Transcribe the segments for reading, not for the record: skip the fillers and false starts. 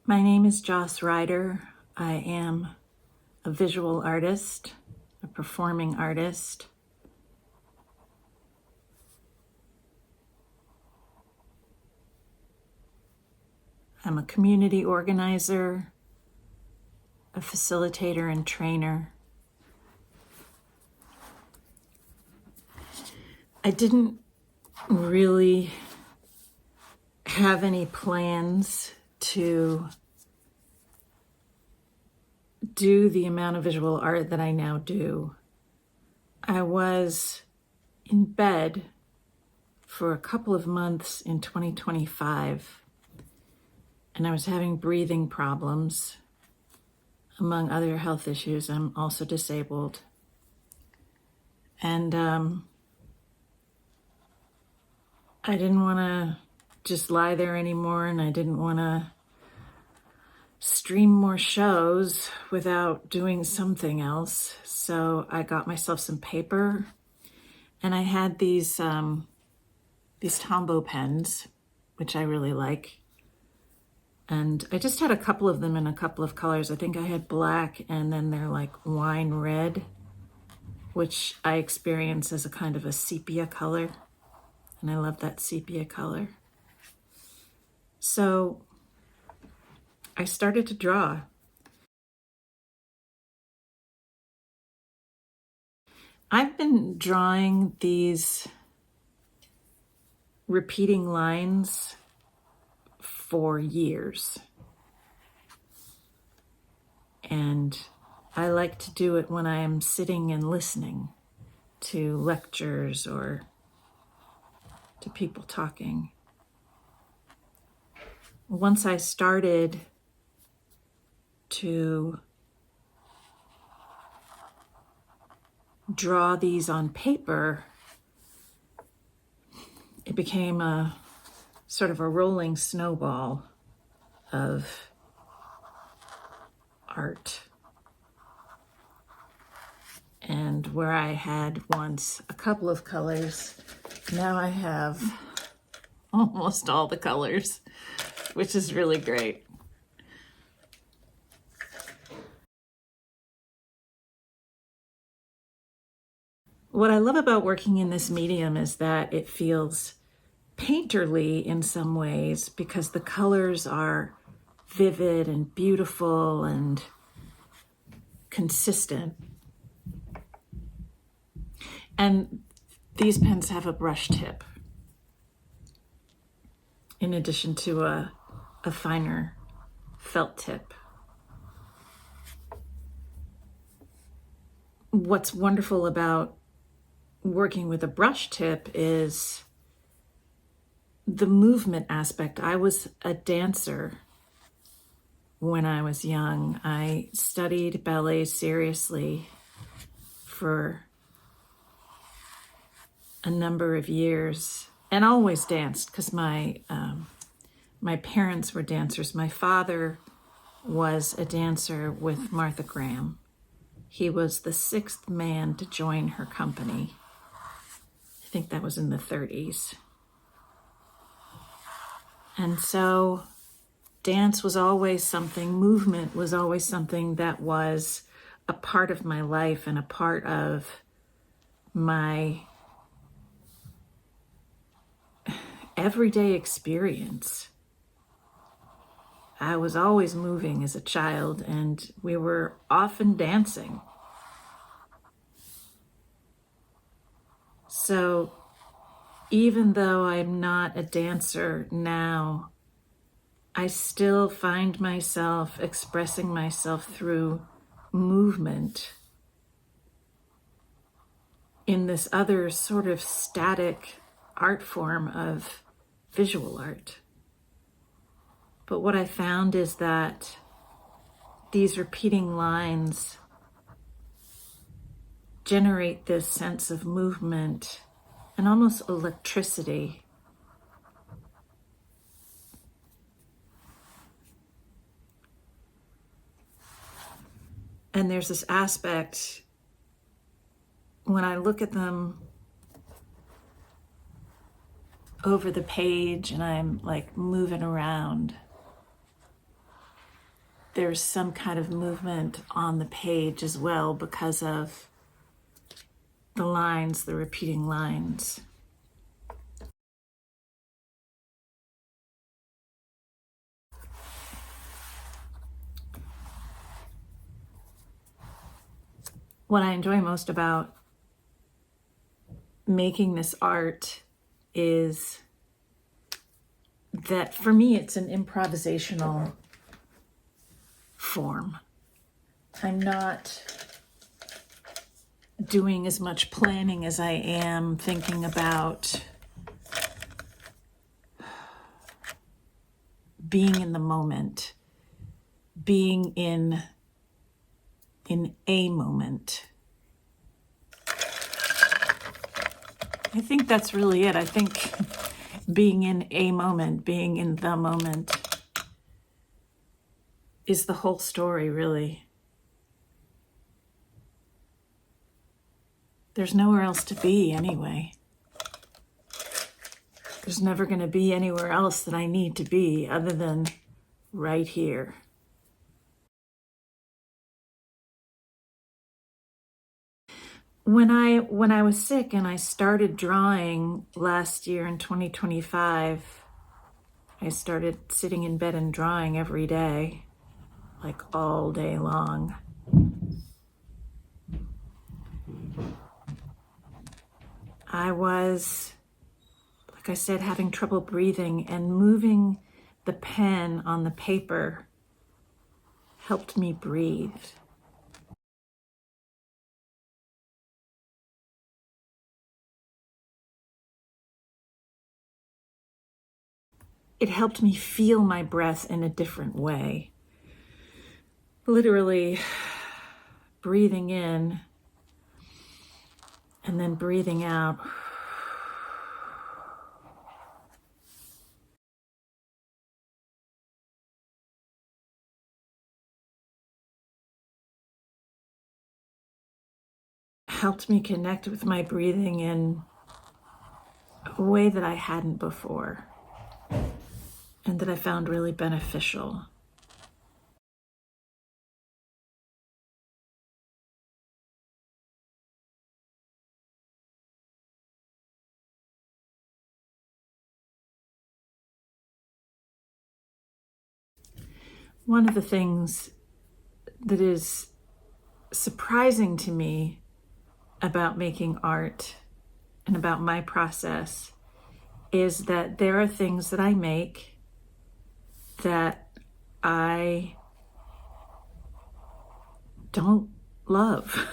My name is Joce Ryder. I am a visual artist, a performing artist. I'm a community organizer, a facilitator and trainer. I didn't really have any plans to do the amount of visual art that I now do. I was in bed for a couple of months in 2025, and I was having breathing problems, among other health issues. I'm also disabled. And I didn't want to just lie there anymore, and I didn't want to stream more shows without doing something else. So I got myself some paper, and I had these Tombow pens, which I really like. And I just had a couple of them in a couple of colors. I think I had black, and then they're like wine red, which I experience as a kind of a sepia color. And I love that sepia color. So I started to draw. I've been drawing these repeating lines for years. And I like to do it when I am sitting and listening to lectures or to people talking. Once I started to draw these on paper, it became a sort of a rolling snowball of art. And where I had once a couple of colors, now I have almost all the colors, which is really great. What I love about working in this medium is that it feels painterly in some ways because the colors are vivid and beautiful and consistent. And these pens have a brush tip in addition to a finer felt tip. What's wonderful about working with a brush tip is the movement aspect. I was a dancer when I was young. I studied ballet seriously for a number of years and always danced because my parents were dancers. My father was a dancer with Martha Graham. He was the sixth man to join her company. I think that was in the 30s. And so dance was always something, movement was always something that was a part of my life and a part of my everyday experience. I was always moving as a child, and we were often dancing. So even though I'm not a dancer now, I still find myself expressing myself through movement in this other sort of static art form of visual art. But what I found is that these repeating lines generate this sense of movement and almost electricity. And there's this aspect when I look at them over the page and I'm like moving around, there's some kind of movement on the page as well because of the lines, the repeating lines. What I enjoy most about making this art is that for me it's an improvisational form. I'm not doing as much planning as I am thinking about being in the moment, being in a moment. I think that's really it. I think being in a moment, being in the moment is the whole story, really. There's nowhere else to be anyway. There's never going to be anywhere else that I need to be other than right here. When I was sick and I started drawing last year in 2025, I started sitting in bed and drawing every day, like all day long. I was, like I said, having trouble breathing, and moving the pen on the paper helped me breathe. It helped me feel my breath in a different way. Literally breathing in and then breathing out. Helped me connect with my breathing in a way that I hadn't before, and that I found really beneficial. One of the things that is surprising to me about making art and about my process is that there are things that I make that I don't love.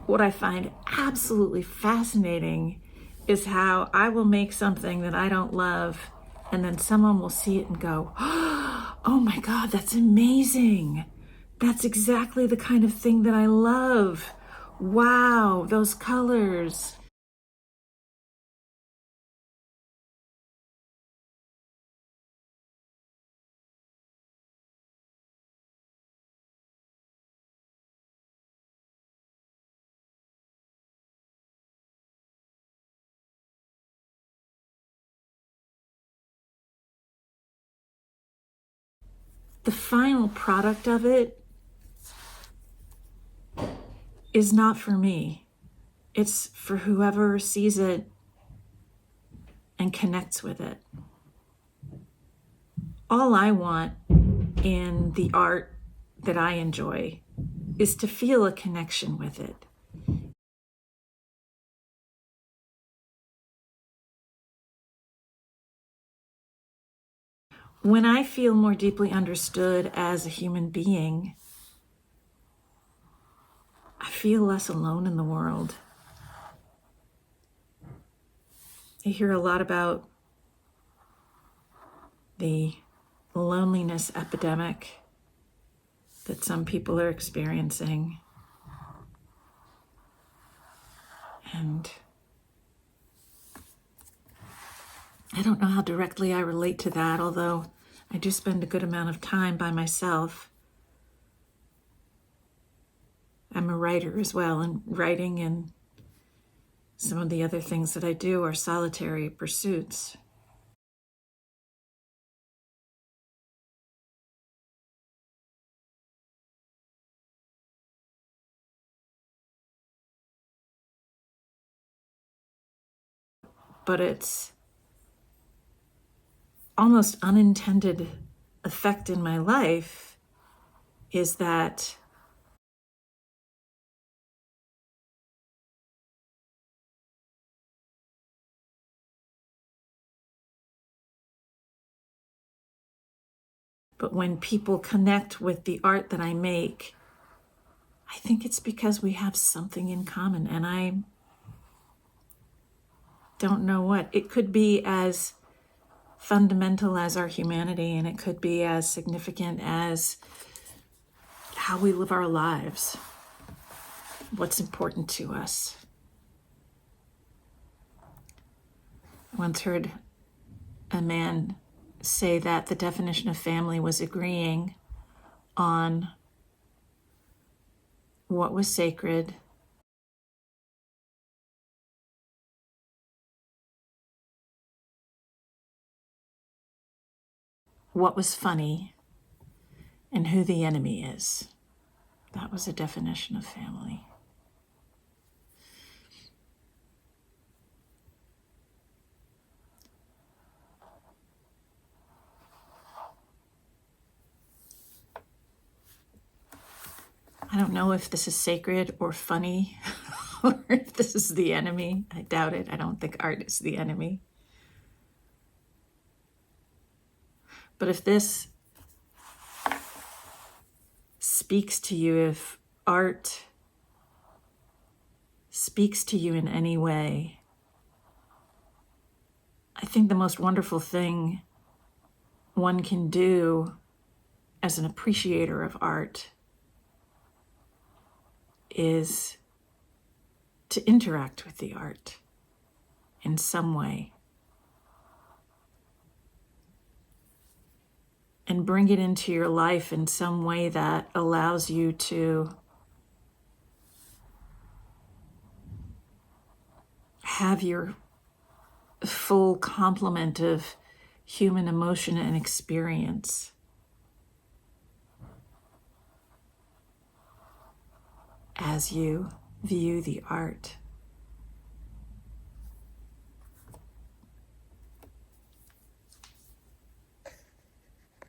What I find absolutely fascinating is how I will make something that I don't love, and then someone will see it and go, oh my God, that's amazing. That's exactly the kind of thing that I love. Wow, those colors. The final product of it is not for me. It's for whoever sees it and connects with it. All I want in the art that I enjoy is to feel a connection with it. When I feel more deeply understood as a human being, I feel less alone in the world. I hear a lot about the loneliness epidemic that some people are experiencing. And I don't know how directly I relate to that, although I do spend a good amount of time by myself. I'm a writer as well, and writing and Some of the other things that I do are solitary pursuits. But it's almost unintended effect in my life is that but when people connect with the art that I make, I think it's because we have something in common, and I don't know what. It could be as fundamental as our humanity, and it could be as significant as how we live our lives, what's important to us. I once heard a man say that the definition of family was agreeing on what was sacred, what was funny, and who the enemy is. That was a definition of family. I don't know if this is sacred or funny or if this is the enemy. I doubt it. I don't think art is the enemy. But if this speaks to you, if art speaks to you in any way, I think the most wonderful thing one can do as an appreciator of art is to interact with the art in some way and bring it into your life in some way that allows you to have your full complement of human emotion and experience. As you view the art.